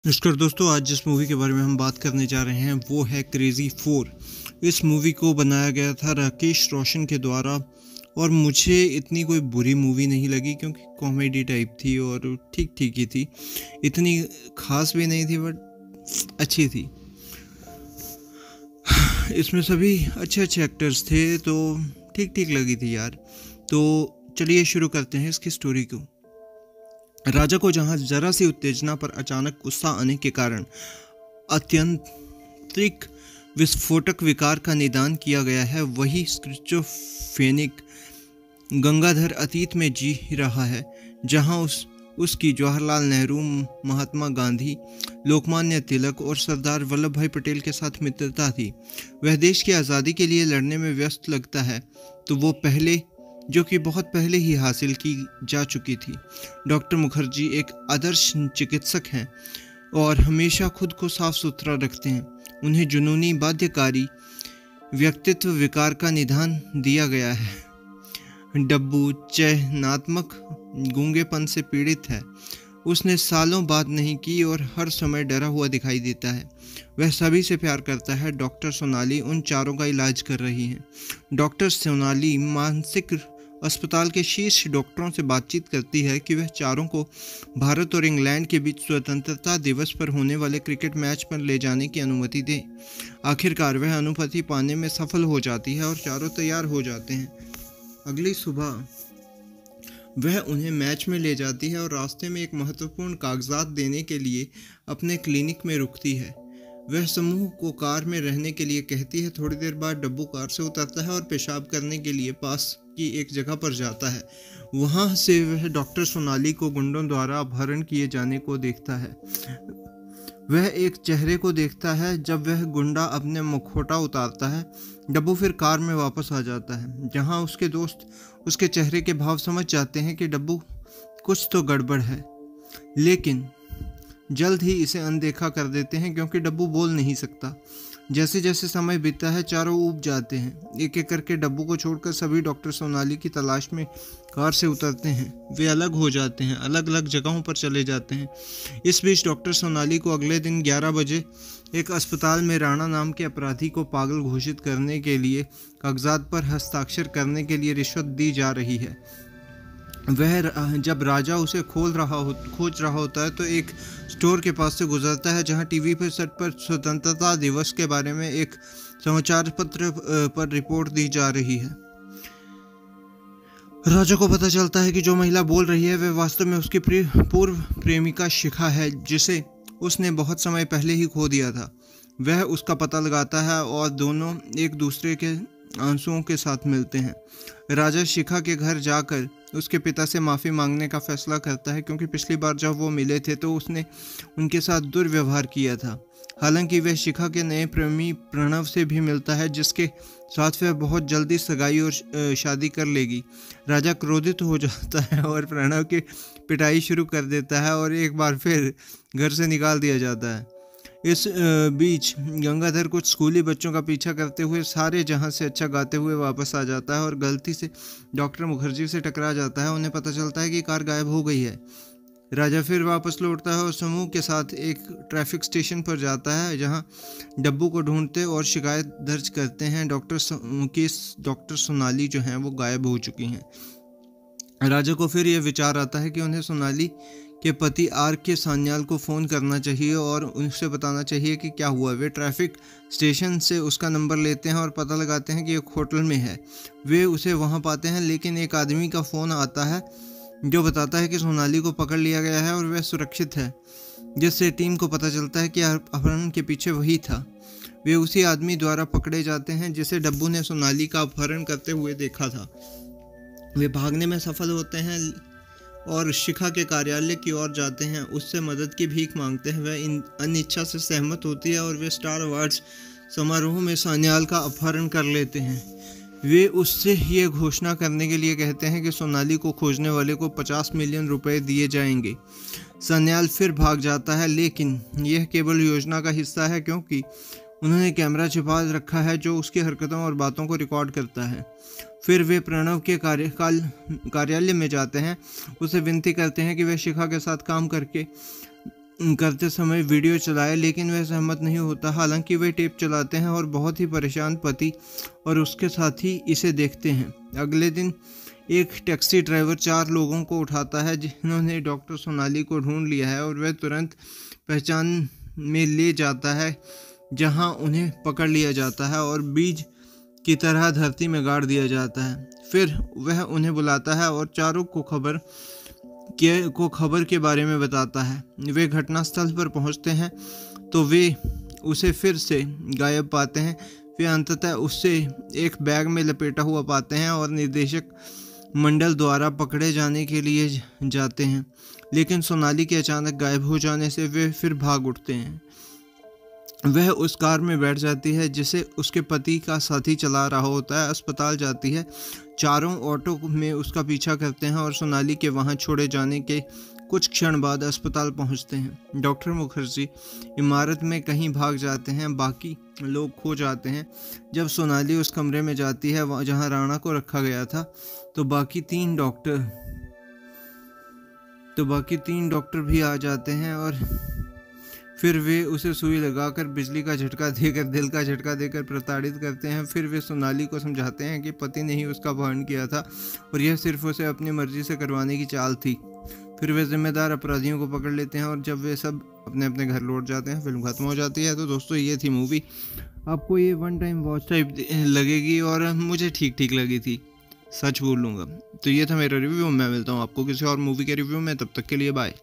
नमस्कार दोस्तों, आज जिस मूवी के बारे में हम बात करने जा रहे हैं वो है क्रेज़ी 4। इस मूवी को बनाया गया था राकेश रोशन के द्वारा और मुझे इतनी कोई बुरी मूवी नहीं लगी क्योंकि कॉमेडी टाइप थी और ठीक ठीक ही थी। इतनी खास भी नहीं थी बट अच्छी थी। इसमें सभी अच्छे अच्छे एक्टर्स थे तो ठीक ठीक लगी थी यार। तो चलिए शुरू करते हैं इसकी स्टोरी को। राजा को जहां जरा सी उत्तेजना पर अचानक गुस्सा आने के कारण अत्यंतिक विस्फोटक विकार का निदान किया गया है, वही स्किज़ोफ्रेनिक गंगाधर अतीत में जी रहा है जहां उसकी जवाहरलाल नेहरू, महात्मा गांधी, लोकमान्य तिलक और सरदार वल्लभ भाई पटेल के साथ मित्रता थी। वह देश की आज़ादी के लिए लड़ने में व्यस्त लगता है तो वो पहले जो कि बहुत पहले ही हासिल की जा चुकी थी। डॉक्टर मुखर्जी एक आदर्श चिकित्सक हैं और हमेशा खुद को साफ सुथरा रखते हैं। उन्हें जुनूनी बाध्यकारी व्यक्तित्व विकार का निदान दिया गया है। डब्बू चयनात्मक गूंगेपन से पीड़ित है। उसने सालों बात नहीं की और हर समय डरा हुआ दिखाई देता है। वह सभी से प्यार करता है। डॉक्टर सोनाली उन चारों का इलाज कर रही हैं। डॉक्टर सोनाली मानसिक अस्पताल के शीर्ष डॉक्टरों से बातचीत करती है कि वह चारों को भारत और इंग्लैंड के बीच स्वतंत्रता दिवस पर होने वाले क्रिकेट मैच पर ले जाने की अनुमति दे। आखिरकार वह अनुमति पाने में सफल हो जाती है और चारों तैयार हो जाते हैं। अगली सुबह वह उन्हें मैच में ले जाती है और रास्ते में एक महत्वपूर्ण कागजात देने के लिए अपने क्लिनिक में रुकती है। वह समूह को कार में रहने के लिए कहती है। थोड़ी देर बाद डब्बू कार से उतरता है और पेशाब करने के लिए पास की एक जगह पर जाता है। वहां से वह डॉक्टर सोनाली को गुंडों द्वारा अपहरण किए जाने को देखता है। वह एक चेहरे को देखता है। जब वह गुंडा अपने मुखौटा उतारता है, डब्बू फिर कार में वापस आ जाता है जहां उसके दोस्त उसके चेहरे के भाव समझ जाते हैं कि डब्बू कुछ तो गड़बड़ है, लेकिन जल्द ही इसे अनदेखा कर देते हैं क्योंकि डब्बू बोल नहीं सकता। जैसे जैसे समय बीतता है चारों ऊब जाते हैं। एक एक करके डब्बू को छोड़कर सभी डॉक्टर सोनाली की तलाश में कार से उतरते हैं। वे अलग हो जाते हैं, अलग अलग जगहों पर चले जाते हैं। इस बीच डॉक्टर सोनाली को अगले दिन 11 बजे एक अस्पताल में राणा नाम के अपराधी को पागल घोषित करने के लिए कागजात पर हस्ताक्षर करने के लिए रिश्वत दी जा रही है। वह जब राजा उसे खोज रहा होता है तो एक स्टोर के पास से गुजरता है जहां टीवी पर सेट पर स्वतंत्रता दिवस के बारे में एक समाचार पत्र पर रिपोर्ट दी जा रही है। राजा को पता चलता है कि जो महिला बोल रही है वह वास्तव में उसकी पूर्व प्रेमिका शिखा है, जिसे उसने बहुत समय पहले ही खो दिया था। वह उसका पता लगाता है और दोनों एक दूसरे के आंसुओं के साथ मिलते हैं। राजा शिखा के घर जाकर उसके पिता से माफ़ी मांगने का फैसला करता है क्योंकि पिछली बार जब वो मिले थे तो उसने उनके साथ दुर्व्यवहार किया था। हालांकि वह शिखा के नए प्रेमी प्रणव से भी मिलता है जिसके साथ वह बहुत जल्दी सगाई और शादी कर लेगी। राजा क्रोधित हो जाता है और प्रणव की पिटाई शुरू कर देता है और एक बार फिर घर से निकाल दिया जाता है। इस बीच गंगाधर कुछ स्कूली बच्चों का पीछा करते हुए सारे जहां से अच्छा गाते हुए वापस आ जाता है और गलती से डॉक्टर मुखर्जी से टकरा जाता है। उन्हें पता चलता है कि कार गायब हो गई है। राजा फिर वापस लौटता है और समूह के साथ एक ट्रैफिक स्टेशन पर जाता है जहां डब्बू को ढूंढते और शिकायत दर्ज करते हैं। डॉक्टर सोनाली जो हैं वो गायब हो चुकी हैं। राजा को फिर यह विचार आता है कि उन्हें सोनाली के पति आर के सान्याल को फ़ोन करना चाहिए और उनसे बताना चाहिए कि क्या हुआ। वे ट्रैफिक स्टेशन से उसका नंबर लेते हैं और पता लगाते हैं कि एक होटल में है। वे उसे वहां पाते हैं, लेकिन एक आदमी का फ़ोन आता है जो बताता है कि सोनाली को पकड़ लिया गया है और वह सुरक्षित है, जिससे टीम को पता चलता है कि अपहरण के पीछे वही था। वे उसी आदमी द्वारा पकड़े जाते हैं जिसे डब्बू ने सोनाली का अपहरण करते हुए देखा था। वे भागने में सफल होते हैं और शिखा के कार्यालय की ओर जाते हैं। उससे मदद की भीख मांगते हैं। वह अनिच्छा से सहमत होती है और वे स्टार अवार्ड्स समारोह में सान्याल का अपहरण कर लेते हैं। वे उससे ये घोषणा करने के लिए कहते हैं कि सोनाली को खोजने वाले को 50 मिलियन रुपए दिए जाएंगे। सान्याल फिर भाग जाता है, लेकिन यह केवल योजना का हिस्सा है क्योंकि उन्होंने कैमरा छिपा रखा है जो उसकी हरकतों और बातों को रिकॉर्ड करता है। फिर वे प्रणव के कार्यालय में जाते हैं, उसे विनती करते हैं कि वह शिखा के साथ काम करके करते समय वीडियो चलाए, लेकिन वह सहमत नहीं होता। हालांकि वे टेप चलाते हैं और बहुत ही परेशान पति और उसके साथी इसे देखते हैं। अगले दिन एक टैक्सी ड्राइवर 4 लोगों को उठाता है जिन्होंने डॉक्टर सोनाली को ढूंढ लिया है, और वह तुरंत पहचान में ले जाता है, जहां उन्हें पकड़ लिया जाता है और बीज की तरह धरती में गाड़ दिया जाता है। फिर वह उन्हें बुलाता है और चारों को खबर के बारे में बताता है। वे घटनास्थल पर पहुंचते हैं तो वे उसे फिर से गायब पाते हैं। वे अंततः उससे एक बैग में लपेटा हुआ पाते हैं और निर्देशक मंडल द्वारा पकड़े जाने के लिए जाते हैं, लेकिन सोनाली के अचानक गायब हो जाने से वे फिर भाग उठते हैं। वह उस कार में बैठ जाती है जिसे उसके पति का साथी चला रहा होता है। अस्पताल जाती है। चारों ऑटो में उसका पीछा करते हैं और सोनाली के वहां छोड़े जाने के कुछ क्षण बाद अस्पताल पहुंचते हैं। डॉक्टर मुखर्जी इमारत में कहीं भाग जाते हैं, बाकी लोग खो जाते हैं। जब सोनाली उस कमरे में जाती है जहां राणा को रखा गया था, तो बाकी तीन डॉक्टर भी आ जाते हैं और फिर वे उसे सुई लगाकर बिजली का झटका देकर दिल का झटका देकर प्रताड़ित करते हैं। फिर वे सोनाली को समझाते हैं कि पति ने ही उसका अपहरण किया था और यह सिर्फ उसे अपनी मर्जी से करवाने की चाल थी। फिर वे जिम्मेदार अपराधियों को पकड़ लेते हैं और जब वे सब अपने अपने घर लौट जाते हैं, फिल्म खत्म हो जाती है। तो दोस्तों, ये थी मूवी। आपको ये वन टाइम वॉच टाइप लगेगी और मुझे ठीक ठीक लगी थी, सच बोलूँगा। तो ये था मेरा रिव्यू। मैं मिलता हूँ आपको किसी और मूवी के रिव्यू में। तब तक के लिए बाय।